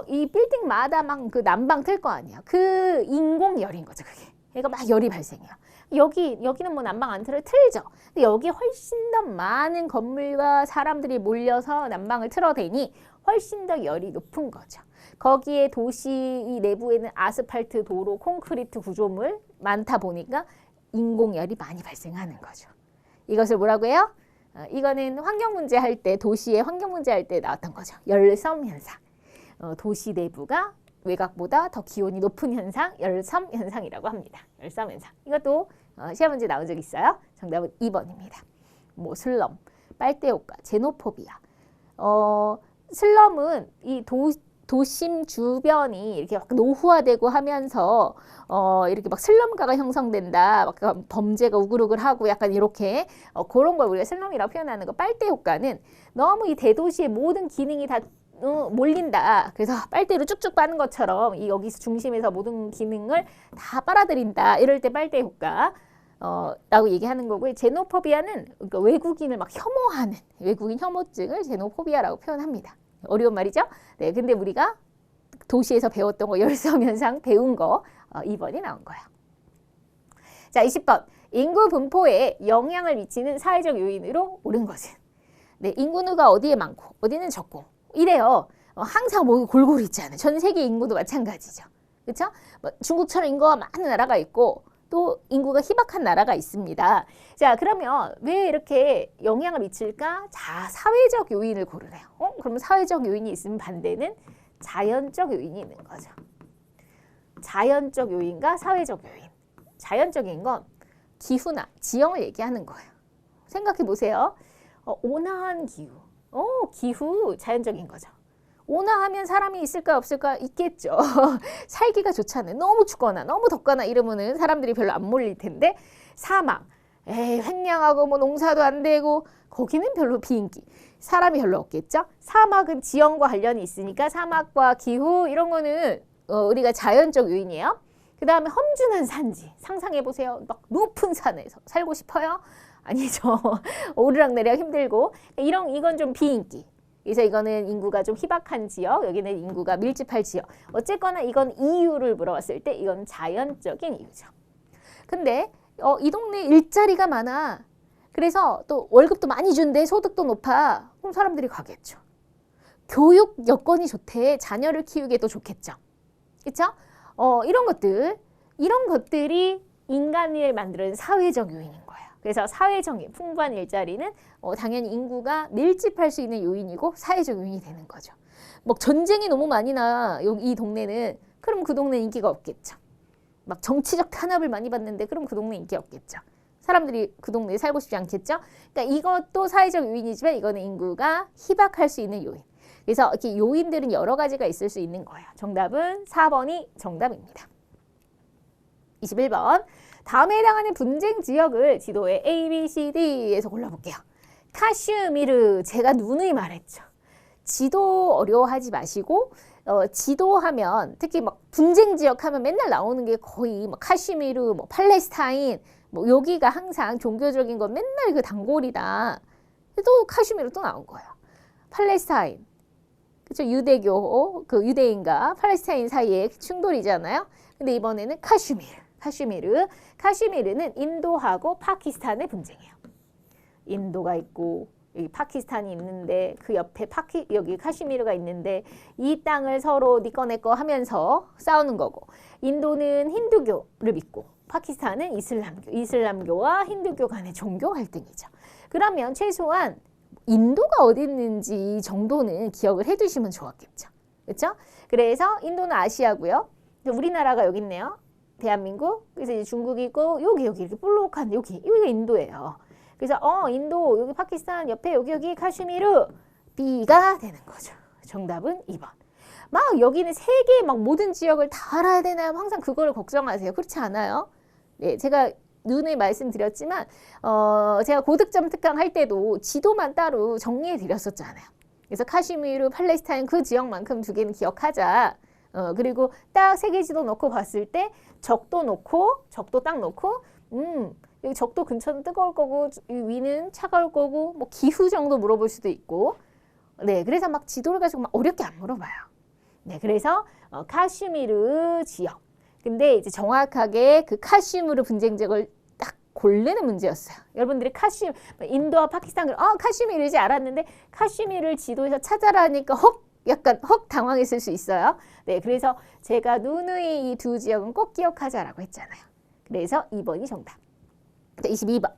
이 빌딩마다 막 그 난방 틀 거 아니야. 그 인공열인 거죠, 그게. 그러니까 막 열이 발생해요. 여기는 뭐 난방 안 틀죠. 근데 여기 훨씬 더 많은 건물과 사람들이 몰려서 난방을 틀어대니 훨씬 더 열이 높은 거죠. 거기에 도시 이 내부에는 아스팔트 도로, 콘크리트 구조물 많다 보니까 인공열이 많이 발생하는 거죠. 이것을 뭐라고 해요? 이거는 환경 문제 할 때, 도시의 환경 문제 할 때 나왔던 거죠. 열섬 현상. 도시 내부가 외곽보다 더 기온이 높은 현상, 열섬 현상이라고 합니다. 열섬 현상. 이것도 시험 문제 나온 적 있어요. 정답은 2번입니다. 뭐 슬럼, 빨대 효과, 제노포비아. 슬럼은 이 도심 주변이 이렇게 막 노후화되고 하면서 이렇게 막 슬럼가가 형성된다. 막 범죄가 우글우글하고 약간 이렇게 그런 걸 우리가 슬럼이라고 표현하는 거. 빨대 효과는 너무 이 대도시의 모든 기능이 다 몰린다. 그래서 빨대로 쭉쭉 빠는 것처럼 이 여기서 중심에서 모든 기능을 다 빨아들인다. 이럴 때 빨대 효과 라고 얘기하는 거고요. 제노포비아는 그러니까 외국인을 막 혐오하는 외국인 혐오증을 제노포비아라고 표현합니다. 어려운 말이죠? 네, 근데 우리가 도시에서 배웠던 거 열섬 현상 배운 거 2번이 나온 거예요. 자, 20번. 인구 분포에 영향을 미치는 사회적 요인으로 옳은 것은? 네, 인구가 어디에 많고 어디는 적고 이래요. 항상 뭐 골고루 있지 않아요. 전 세계 인구도 마찬가지죠. 그렇죠? 뭐 중국처럼 인구가 많은 나라가 있고 또 인구가 희박한 나라가 있습니다. 자, 그러면 왜 이렇게 영향을 미칠까? 자, 사회적 요인을 고르래요. 그러면 사회적 요인이 있으면 반대는 자연적 요인이 있는 거죠. 자연적 요인과 사회적 요인. 자연적인 건 기후나 지형을 얘기하는 거예요. 생각해 보세요. 온화한 기후. 기후 자연적인 거죠. 온화하면 사람이 있을까 없을까? 있겠죠. 살기가 좋잖아요. 너무 춥거나 너무 덥거나 이러면은 사람들이 별로 안 몰릴 텐데 사막, 횡령하고 뭐 농사도 안 되고 거기는 별로 비인기. 사람이 별로 없겠죠. 사막은 지형과 관련이 있으니까 사막과 기후 이런 거는 우리가 자연적 요인이에요. 그 다음에 험준한 산지. 상상해 보세요. 막 높은 산에서 살고 싶어요? 아니죠. 오르락내리락 힘들고 이건 좀 비인기. 그래서 이거는 인구가 좀 희박한 지역, 여기는 인구가 밀집할 지역. 어쨌거나 이건 이유를 물어봤을 때 이건 자연적인 이유죠. 근데 이 동네에 일자리가 많아. 그래서 또 월급도 많이 준대, 소득도 높아. 그럼 사람들이 가겠죠. 교육 여건이 좋대, 자녀를 키우기에도 좋겠죠. 그렇죠? 이런 것들이 인간을 만드는 사회적 요인인 거예요. 그래서 사회적 풍부한 일자리는 당연히 인구가 밀집할 수 있는 요인이고 사회적 요인이 되는 거죠. 뭐 전쟁이 너무 많이 나 이 동네는 그럼 그 동네 인기가 없겠죠. 막 정치적 탄압을 많이 받는데 그럼 그 동네 인기 없겠죠. 사람들이 그 동네에 살고 싶지 않겠죠. 그러니까 이것도 사회적 요인이지만 이거는 인구가 희박할 수 있는 요인. 그래서 이렇게 요인들은 여러 가지가 있을 수 있는 거예요. 정답은 4번이 정답입니다. 21번. 다음에 해당하는 분쟁 지역을 지도에 A, B, C, D에서 골라볼게요. 카슈미르, 제가 누누이 말했죠. 지도 어려워하지 마시고 지도하면 특히 막 분쟁 지역 하면 맨날 나오는 게 거의 뭐 카슈미르, 뭐 팔레스타인, 뭐 여기가 항상 종교적인 건 맨날 그 단골이다. 또 카슈미르 또 나온 거예요. 팔레스타인, 그렇죠? 유대교, 그 유대인과 팔레스타인 사이의 충돌이잖아요. 근데 이번에는 카슈미르는 인도하고 파키스탄의 분쟁이에요. 인도가 있고 여기 파키스탄이 있는데 그 옆에 여기 카슈미르가 있는데 이 땅을 서로 네 거 내 거 하면서 싸우는 거고, 인도는 힌두교를 믿고 파키스탄은 이슬람교와 힌두교 간의 종교 갈등이죠. 그러면 최소한 인도가 어디 있는지 정도는 기억을 해두시면 좋았겠죠. 그렇죠? 그래서 인도는 아시아고요. 우리나라가 여기 있네요. 대한민국. 그래서 이제 중국이고 여기 이렇게 볼록한 여기가 인도예요. 그래서 인도 여기 파키스탄 옆에 여기 카슈미르 B가 되는 거죠. 정답은 2번. 막 여기는 세계 막 모든 지역을 다 알아야 되나요? 항상 그걸 걱정하세요. 그렇지 않아요? 네, 제가 눈에 말씀드렸지만 제가 고득점 특강 할 때도 지도만 따로 정리해 드렸었잖아요. 그래서 카슈미르, 팔레스타인 그 지역만큼 두 개는 기억하자. 그리고 딱 세계 지도 놓고 봤을 때 적도 딱 놓고 여기 적도 근처는 뜨거울 거고 위는 차가울 거고 뭐 기후 정도 물어볼 수도 있고. 네, 그래서 막 지도를 가지고 막 어렵게 안 물어봐요. 네, 그래서 카슈미르 지역. 근데 이제 정확하게 그 카슈미르 분쟁 지역을 딱 고르는 문제였어요. 여러분들이 인도와 파키스탄을 카슈미르지 알았는데 카슈미르를 지도에서 찾아라니까 약간 당황했을 수 있어요. 네, 그래서 제가 누누이 이 두 지역은 꼭 기억하자라고 했잖아요. 그래서 2번이 정답. 22번.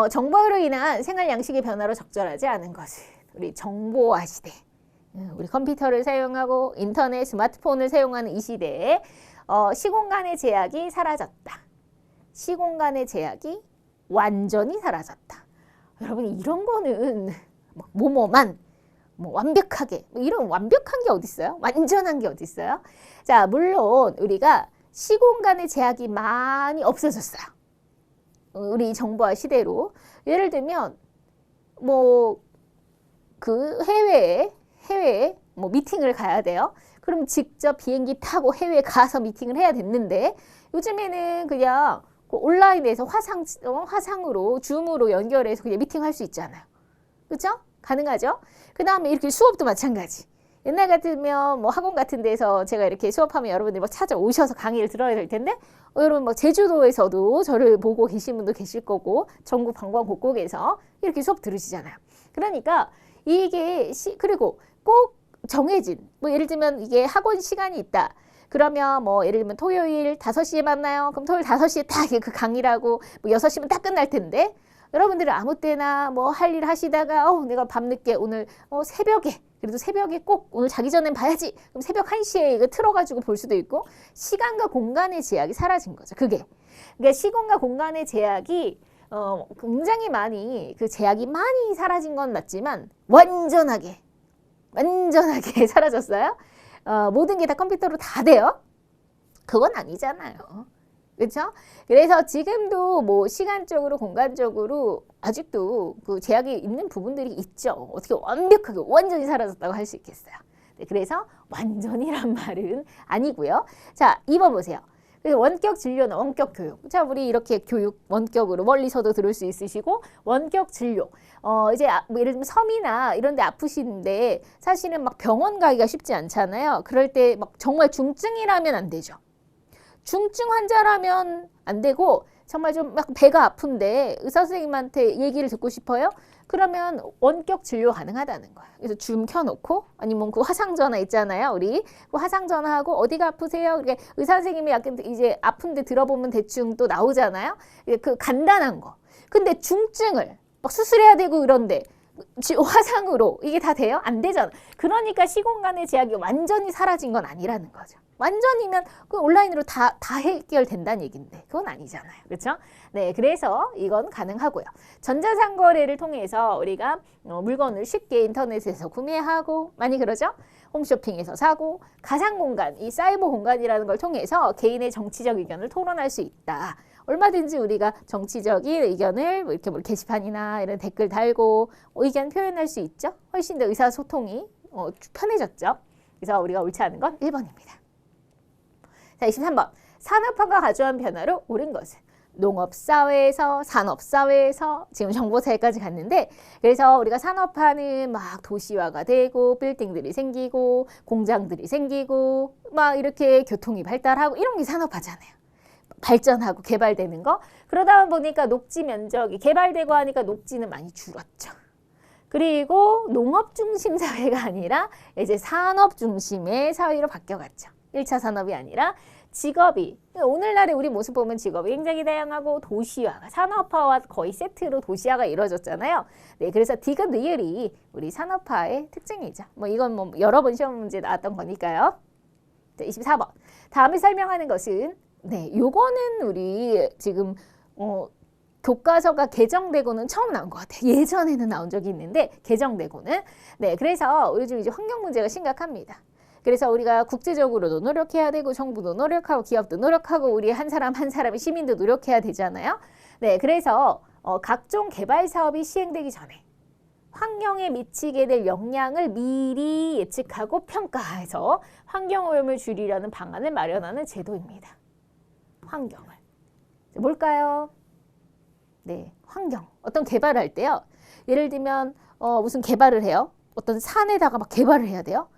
정보로 인한 생활 양식의 변화로 적절하지 않은 것은 우리 정보화 시대. 우리 컴퓨터를 사용하고 인터넷, 스마트폰을 사용하는 이 시대에 시공간의 제약이 사라졌다. 시공간의 제약이 완전히 사라졌다. 여러분 이런 거는 뭐뭐만 완벽하게 이런 완벽한 게 어디 있어요? 완전한 게 어디 있어요? 자, 물론 우리가 시공간의 제약이 많이 없어졌어요. 우리 정보화 시대로. 예를 들면 그 해외에 뭐 미팅을 가야 돼요. 그럼 직접 비행기 타고 해외에 가서 미팅을 해야 됐는데 요즘에는 그냥 그 온라인에서 화상으로 줌으로 연결해서 그냥 미팅할 수 있잖아요. 그렇죠? 가능하죠? 그 다음에 이렇게 수업도 마찬가지. 옛날 같으면 뭐 학원 같은 데서 제가 이렇게 수업하면 여러분들이 막 찾아오셔서 강의를 들어야 될 텐데 여러분 뭐 제주도에서도 저를 보고 계신 분도 계실 거고 전국 방방곡곡에서 이렇게 수업 들으시잖아요. 그러니까 이게 그리고 꼭 정해진 뭐 예를 들면 이게 학원 시간이 있다. 그러면 뭐 예를 들면 토요일 5시에 만나요. 그럼 토요일 5시에 딱 그 강의라고 뭐 6시면 딱 끝날 텐데 여러분들은 아무 때나 뭐 할 일 하시다가 내가 밤늦게 오늘 새벽에 그래도 새벽에 꼭 오늘 자기 전엔 봐야지. 그럼 새벽 1시에 이거 틀어가지고 볼 수도 있고 시간과 공간의 제약이 사라진 거죠. 그러니까 시공과 공간의 제약이 굉장히 많이 그 제약이 많이 사라진 건 맞지만 완전하게 사라졌어요. 모든 게 다 컴퓨터로 다 돼요? 그건 아니잖아요. 그렇죠? 그래서 지금도 뭐 시간적으로 공간적으로 아직도 그 제약이 있는 부분들이 있죠. 어떻게 완벽하게 완전히 사라졌다고 할 수 있겠어요. 네, 그래서 완전이란 말은 아니고요. 자, 2번 보세요. 그래서 원격 진료나 원격 교육. 자, 우리 이렇게 교육 원격으로 멀리서도 들을 수 있으시고 원격 진료. 이제 뭐 예를 들면 섬이나 이런 데 아프신데 사실은 막 병원 가기가 쉽지 않잖아요. 그럴 때 막 정말 중증이라면 안 되죠. 중증 환자라면 안 되고 정말 좀 막 배가 아픈데 의사 선생님한테 얘기를 듣고 싶어요? 그러면 원격 진료 가능하다는 거예요. 그래서 줌 켜놓고 아니면 그 화상 전화 있잖아요. 우리 그 화상 전화하고 어디가 아프세요? 그러니까 의사 선생님이 약간 이제 아픈데 들어보면 대충 또 나오잖아요. 그 간단한 거. 근데 중증을 막 수술해야 되고 이런데 화상으로 이게 다 돼요? 안 되잖아. 그러니까 시공간의 제약이 완전히 사라진 건 아니라는 거죠. 완전이면 그 온라인으로 다 해결된다는 얘기인데 그건 아니잖아요. 그렇죠? 네, 그래서 이건 가능하고요. 전자상거래를 통해서 우리가 물건을 쉽게 인터넷에서 구매하고 많이 그러죠? 홈쇼핑에서 사고 가상공간, 이 사이버 공간이라는 걸 통해서 개인의 정치적 의견을 토론할 수 있다. 얼마든지 우리가 정치적인 의견을 이렇게 뭐 게시판이나 이런 댓글 달고 의견 표현할 수 있죠. 훨씬 더 의사소통이 편해졌죠. 그래서 우리가 옳지 않은 건 1번입니다. 자, 23번. 산업화가 가져온 변화로 옳은 것은 농업사회에서 산업사회에서 지금 정보사회까지 갔는데 그래서 우리가 산업화는 막 도시화가 되고 빌딩들이 생기고 공장들이 생기고 막 이렇게 교통이 발달하고 이런 게 산업화잖아요. 발전하고 개발되는 거. 그러다 보니까 녹지 면적이 개발되고 하니까 녹지는 많이 줄었죠. 그리고 농업 중심 사회가 아니라 이제 산업 중심의 사회로 바뀌어갔죠. 1차 산업이 아니라 직업이 오늘날의 우리 모습 보면 직업이 굉장히 다양하고 도시화가 산업화와 거의 세트로 도시화가 이루어졌잖아요. 네, 그래서 디귿 우리 산업화의 특징이죠. 뭐 이건 뭐 여러 번 시험 문제 나왔던 거니까요. 자, 24번. 다음에 설명하는 것은 요거는 우리 지금 교과서가 개정되고는 처음 나온 것 같아요. 예전에는 나온 적이 있는데 개정되고는. 네, 그래서 요즘 이제 환경 문제가 심각합니다. 그래서 우리가 국제적으로도 노력해야 되고 정부도 노력하고 기업도 노력하고 우리 한 사람 한 사람의 시민도 노력해야 되잖아요. 네, 그래서 각종 개발 사업이 시행되기 전에 환경에 미치게 될 영향을 미리 예측하고 평가해서 환경오염을 줄이려는 방안을 마련하는 제도입니다. 환경을. 뭘까요? 네, 환경. 어떤 개발을 할 때요. 예를 들면 무슨 개발을 해요. 어떤 산에다가 막 개발을 해야 돼요.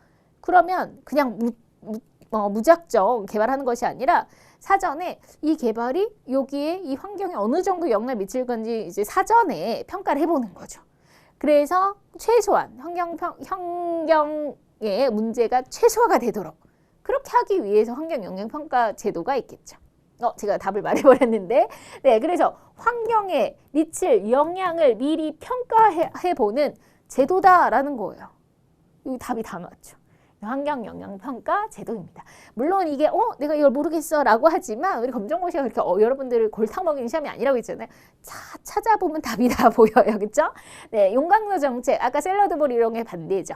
그러면 그냥 무작정 개발하는 것이 아니라 사전에 이 개발이 여기에 이 환경에 어느 정도 영향을 미칠 건지 이제 사전에 평가를 해보는 거죠. 그래서 최소한 환경의 문제가 최소화가 되도록 그렇게 하기 위해서 환경영향평가 제도가 있겠죠. 제가 답을 말해버렸는데 네, 그래서 환경에 미칠 영향을 미리 평가해보는 제도다라는 거예요. 이 답이 다 나왔죠. 환경영향평가 제도입니다. 물론 이게 내가 이걸 모르겠어 라고 하지만 우리 검정고시가 그렇게 여러분들을 골탕 먹이는 시험이 아니라고 했잖아요. 찾아보면 답이 다 보여요. 그렇죠? 네, 용광로 정책 아까 샐러드볼 이런 게 반대죠.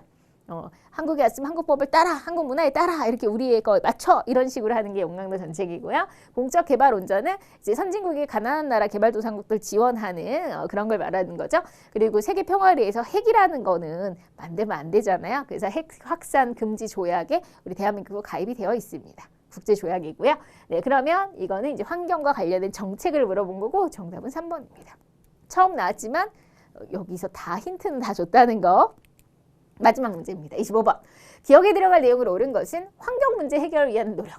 한국에 왔으면 한국법을 따라, 한국 문화에 따라 이렇게 우리의 거 맞춰 이런 식으로 하는 게 용광로 정책이고요. 공적 개발 온전은 이제 선진국이 가난한 나라 개발도상국들 지원하는 그런 걸 말하는 거죠. 그리고 세계 평화를 위해서 핵이라는 거는 만들면 안 되잖아요. 그래서 핵 확산 금지 조약에 우리 대한민국도 가입이 되어 있습니다. 국제 조약이고요. 네, 그러면 이거는 이제 환경과 관련된 정책을 물어본 거고 정답은 3번입니다. 처음 나왔지만 여기서 다 힌트는 다 줬다는 거. 마지막 문제입니다. 25번. 기억에 들어갈 내용으로 옳은 것은 환경 문제 해결을 위한 노력.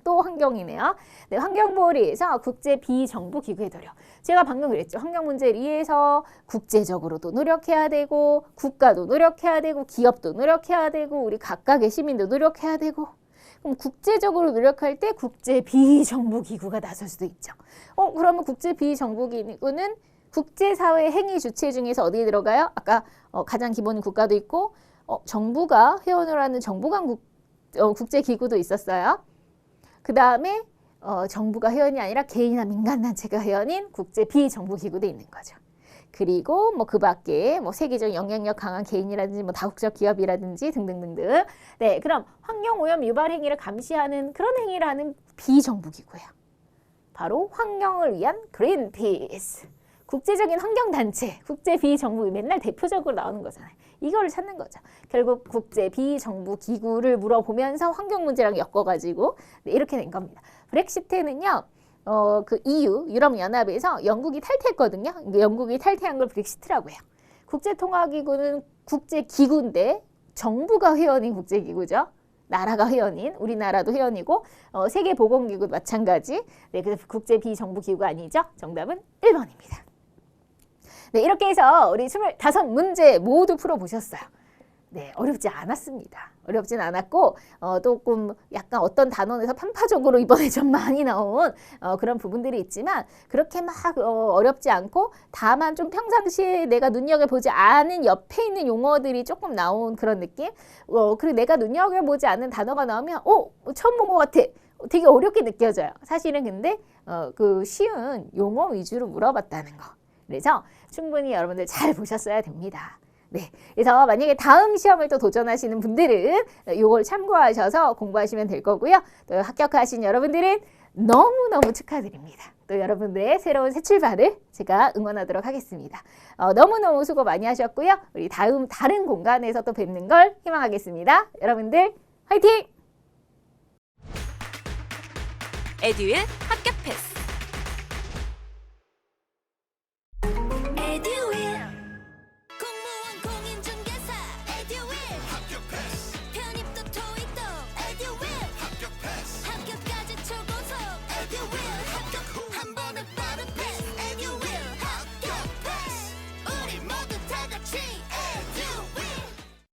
또 환경이네요. 네, 환경보호를 위해서 국제 비정부 기구의 노력. 제가 방금 그랬죠. 환경 문제를 위해서 국제적으로도 노력해야 되고 국가도 노력해야 되고 기업도 노력해야 되고 우리 각각의 시민도 노력해야 되고 그럼 국제적으로 노력할 때 국제 비정부 기구가 나설 수도 있죠. 그러면 국제 비정부 기구는 국제사회 행위 주체 중에서 어디에 들어가요? 아까 가장 기본인 국가도 있고 정부가 회원으로 하는 정부간 국제기구도 있었어요. 그 다음에 정부가 회원이 아니라 개인이나 민간단체가 회원인 국제 비정부기구도 있는 거죠. 그리고 뭐 그 밖에 뭐 세계적 영향력 강한 개인이라든지 뭐 다국적 기업이라든지 등등등등. 네, 그럼 환경오염 유발 행위를 감시하는 그런 행위를 하는 비정부기구예요. 바로 환경을 위한 그린피스. 국제적인 환경단체, 국제 비정부 맨날 대표적으로 나오는 거잖아요. 이거를 찾는 거죠. 결국 국제 비정부 기구를 물어보면서 환경 문제랑 엮어가지고 이렇게 된 겁니다. 브렉시트는요. 그 EU, 유럽연합에서 영국이 탈퇴했거든요. 영국이 탈퇴한 걸 브렉시트라고 해요. 국제통화기구는 국제기구인데 정부가 회원인 국제기구죠. 나라가 회원인, 우리나라도 회원이고 세계보건기구 마찬가지. 네, 그래서 국제 비정부 기구가 아니죠. 정답은 1번입니다. 네, 이렇게 해서 우리 25문제 모두 풀어보셨어요. 네, 어렵지 않았습니다. 어렵진 않았고 조금 약간 어떤 단원에서 편파적으로 이번에 좀 많이 나온 그런 부분들이 있지만 그렇게 막 어렵지 않고 다만 좀 평상시에 내가 눈여겨보지 않은 옆에 있는 용어들이 조금 나온 그런 느낌? 그리고 내가 눈여겨보지 않는 단어가 나오면 처음 본 것 같아. 되게 어렵게 느껴져요. 사실은 근데 그 쉬운 용어 위주로 물어봤다는 거. 그래서 충분히 여러분들 잘 보셨어야 됩니다. 네, 그래서 만약에 다음 시험을 또 도전하시는 분들은 이걸 참고하셔서 공부하시면 될 거고요. 또 합격하신 여러분들은 너무너무 축하드립니다. 또 여러분들의 새로운 새 출발을 제가 응원하도록 하겠습니다. 너무너무 수고 많이 하셨고요. 우리 다른 공간에서 또 뵙는 걸 희망하겠습니다. 여러분들 화이팅! 에듀윌 합격